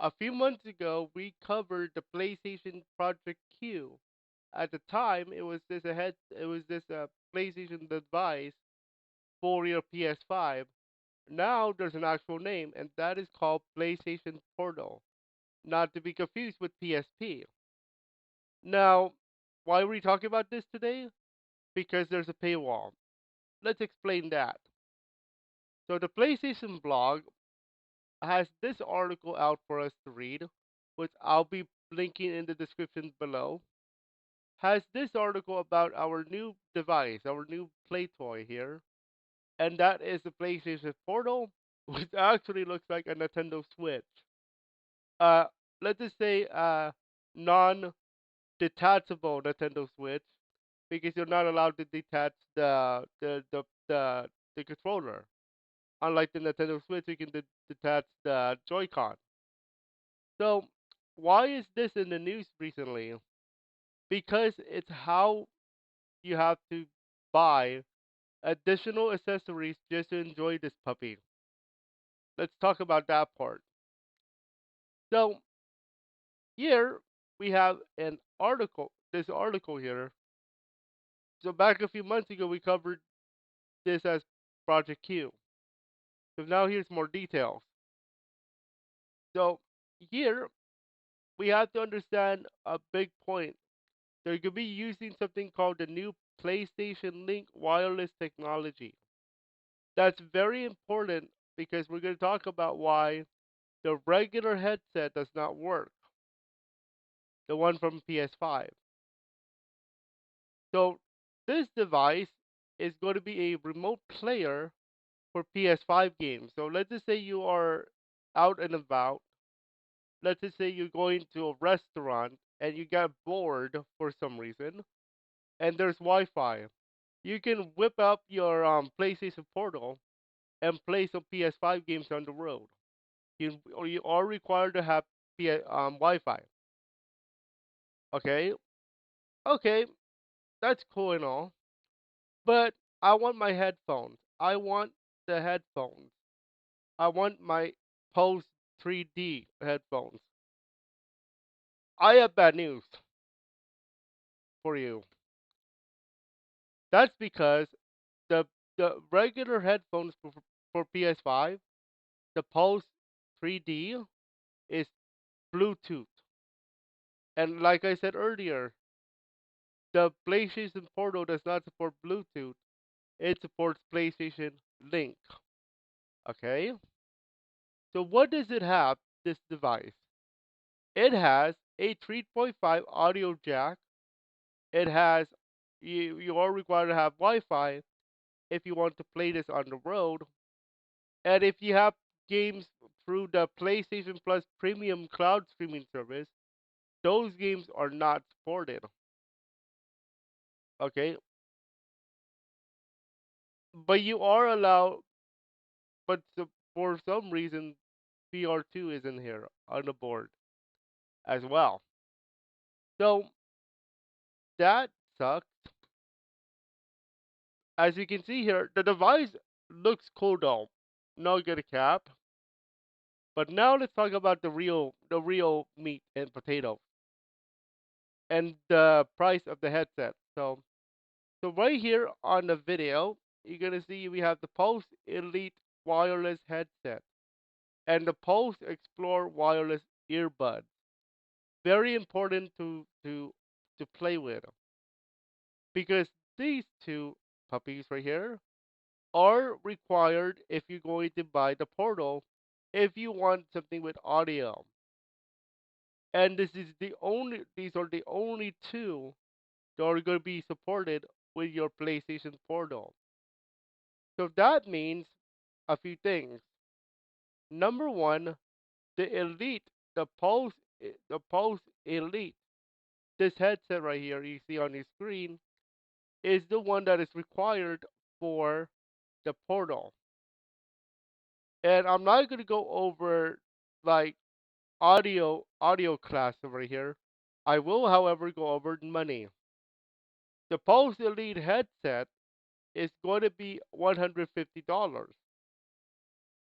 A few months ago, we covered the PlayStation Project Q. At the time, it was this PlayStation device for your PS5. Now there's an actual name, and that is called PlayStation Portal, not to be confused with PSP. Now, why are we talking about this today? Because there's a paywall. Let's explain that. So the PlayStation blog has this article out for us to read, which I'll be linking in the description below. Has this article about our new device, our new play toy here, and that is the PlayStation Portal, which actually looks like a Nintendo Switch. Uh, let's just say non-detachable Nintendo Switch, because you're not allowed to detach the controller. Unlike the Nintendo Switch, you can detach the Joy-Con. So, why is this in the news recently? Because it's how you have to buy additional accessories just to enjoy this puppy. Let's talk about that part. So, here we have this article here. So, back a few months ago, we covered this as Project Q. So, now here's more details. So, here we have to understand a big point. They're going to be using something called the new PlayStation Link wireless technology. That's very important because we're going to talk about why the regular headset does not work, the one from PS5. So, this device is going to be a remote player for PS5 games. So, let's just say you are out and about. Let's just say you're going to a restaurant and you get bored for some reason, and there's Wi Fi. You can whip up your PlayStation Portal and play some PS5 games on the road. You are required to have Wi-Fi. Okay, okay, that's cool and all, but I want my headphones. I want the headphones. I want my Post 3D headphones. I have bad news for you. That's because the the regular headphones for PS5, the Post 3D is Bluetooth, and like I said earlier, the PlayStation Portal does not support Bluetooth. It supports PlayStation Link. Okay? So what does it have, this device? It has a 3.5 audio jack. It has you are required to have Wi-Fi if you want to play this on the road. And if you have games through the PlayStation Plus Premium Cloud Streaming Service, those games are not supported. Okay? But you are allowed, but for some reason VR2 isn't here on the board as well. So that sucks. As you can see here, the device looks cool though. No get a cap. But now let's talk about the real meat and potatoes and the price of the headset. So right here on the video, you're gonna see we have the Pulse Elite wireless headset and the Pulse Explore wireless earbuds. Very important to play with because these two puppies right here are required if you're going to buy the portal if you want something with audio. And these are the only two that are going to be supported with your PlayStation Portal. So that means a few things. Number one, the Elite, the Pulse Elite, this headset right here you see on your screen is the one that is required for the portal. And I'm not going to go over like audio class over here. I will, however, go over money. The Pulse Elite headset is going to be $150.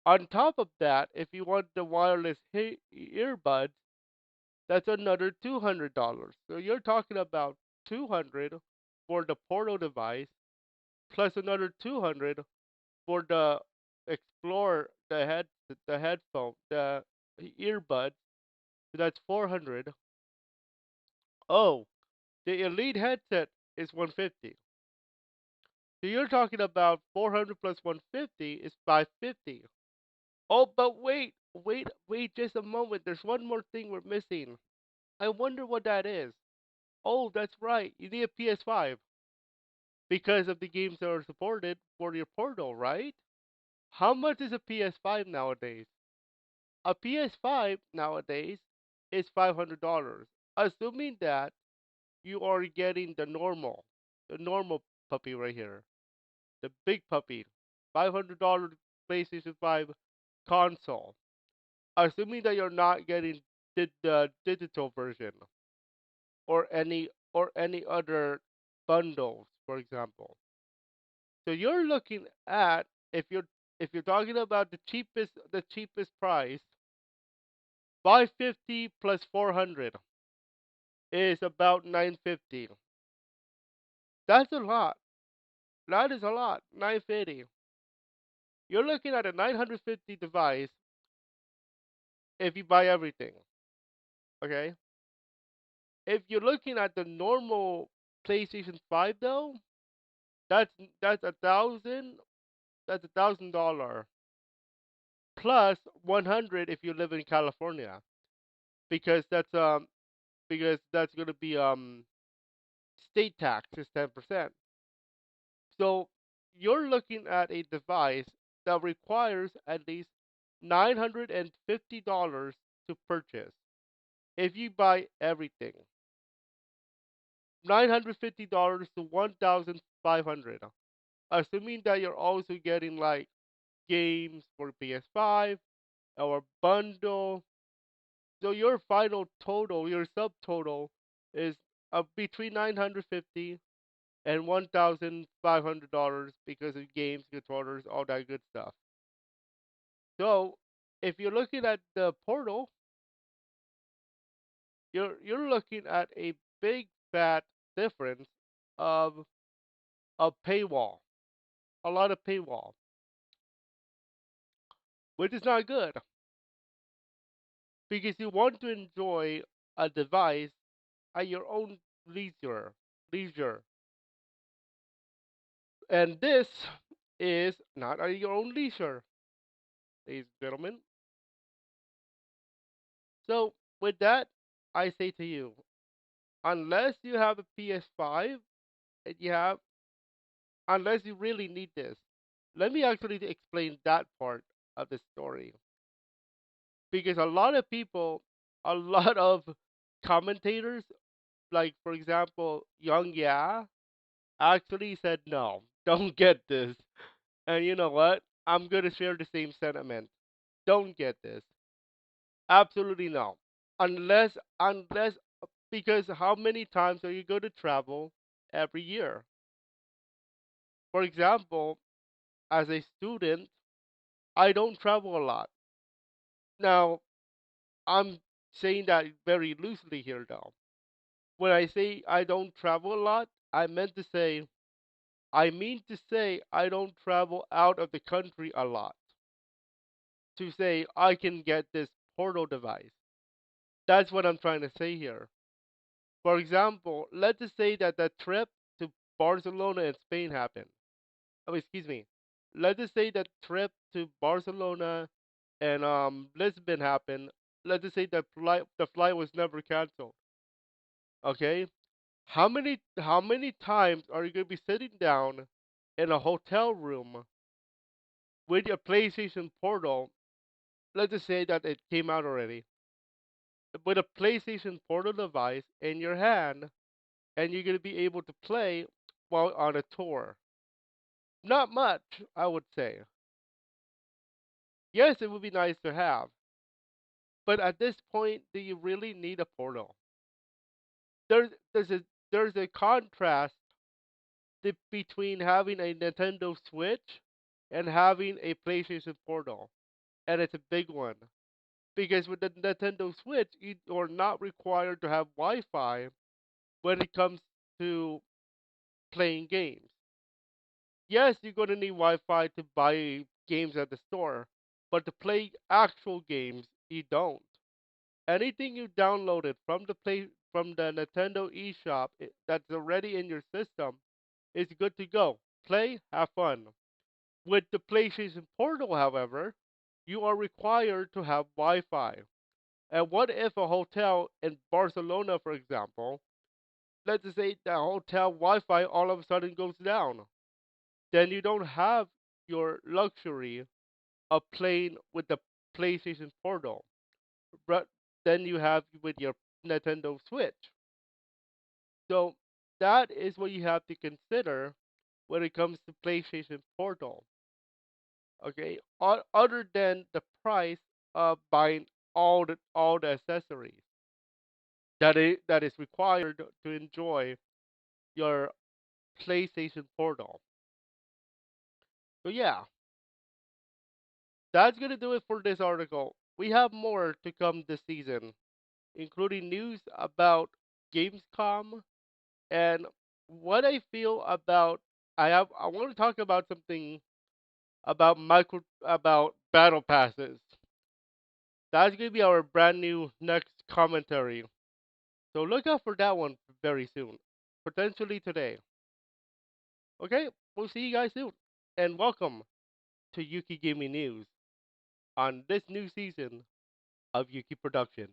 On top of that, if you want the wireless earbuds, that's another $200. So you're talking about 200 for the portal device plus another 200 for the Explorer, the headphone, the earbuds. So that's 400. Oh, the Elite headset is 150. So you're talking about 400 plus 150 is 550. Oh, but wait just a moment. There's one more thing we're missing. I wonder what that is. Oh, that's right. You need a PS5 because of the games that are supported for your portal, right? How much is a PS5 nowadays? A PS5 nowadays is $500, assuming that you are getting the normal puppy right here, the big puppy, $500 PlayStation 5 console. Assuming that you're not getting the digital version or any other bundles, for example. So you're looking at if you're talking about the cheapest price, 550 plus 400 is about 950. That's a lot. That is a lot. 950. You're looking at a 950 device if you buy everything. Okay. If you're looking at the normal PlayStation 5 though, that's that's a thousand that's $1,000 plus 100 if you live in California because that's gonna be state tax is 10%. So you're looking at a device that requires at least $950 to purchase if you buy everything. $950 to 1,500, assuming that you're also getting like games for PS5 or bundle. So your final total, your subtotal is between 950 and $1,500 because of games, controllers, all that good stuff. So if you're looking at the portal, you're looking at a big fat difference of a paywall, a lot of paywall, which is not good because you want to enjoy a device at your own leisure, and this is not at your own leisure, ladies and gentlemen. So with that, I say to you, unless you have a PS5 and unless you really need this, let me actually explain that part of the story because a lot of people, a lot of commentators, like for example, Young Yeah, actually said no, don't get this. And you know what? I'm gonna share the same sentiment. Don't get this. Absolutely no. Unless because how many times are you going to travel every year? For example, as a student, I don't travel a lot. Now, I'm saying that very loosely here though. When I say I don't travel a lot, I mean to say I don't travel out of the country a lot. To say I can get this portal device. That's what I'm trying to say here. For example, let's just say that the trip to Barcelona and Spain happened. Oh, excuse me. Let's just say that trip to Barcelona and Lisbon happened. Let's just say that the flight was never canceled. Okay? How many times are you gonna be sitting down in a hotel room with your PlayStation Portal? Let's just say that it came out already. With a PlayStation Portal device in your hand, and you're gonna be able to play while on a tour. Not much, I would say. Yes, it would be nice to have, but at this point, do you really need a portal? There's there's a there's a contrast between having a Nintendo Switch and having a PlayStation Portal. and it's a big one. Because with the Nintendo Switch, you are not required to have Wi Fi when it comes to playing games. Yes, you're going to need Wi Fi to buy games at the store, but to play actual games, you don't. Anything you downloaded from the Nintendo eShop that's already in your system is good to go. Play, have fun. With the PlayStation Portal, however, you are required to have Wi-Fi. And what if a hotel in Barcelona, for example, let's just say the hotel Wi-Fi all of a sudden goes down? Then you don't have your luxury of playing with the PlayStation Portal. But then you have with your Nintendo Switch. So that is what you have to consider when it comes to PlayStation Portal. Okay, other than the price of buying all the accessories that is required to enjoy your PlayStation Portal. So yeah, that's gonna do it for this article. We have more to come this season, including news about Gamescom and what I feel about. I want to talk about something about battle passes. That's gonna be our brand new next commentary. So look out for that one very soon, potentially today. Okay, we'll see you guys soon, and welcome to Yuki Gaming News on this new season of Yuki Production.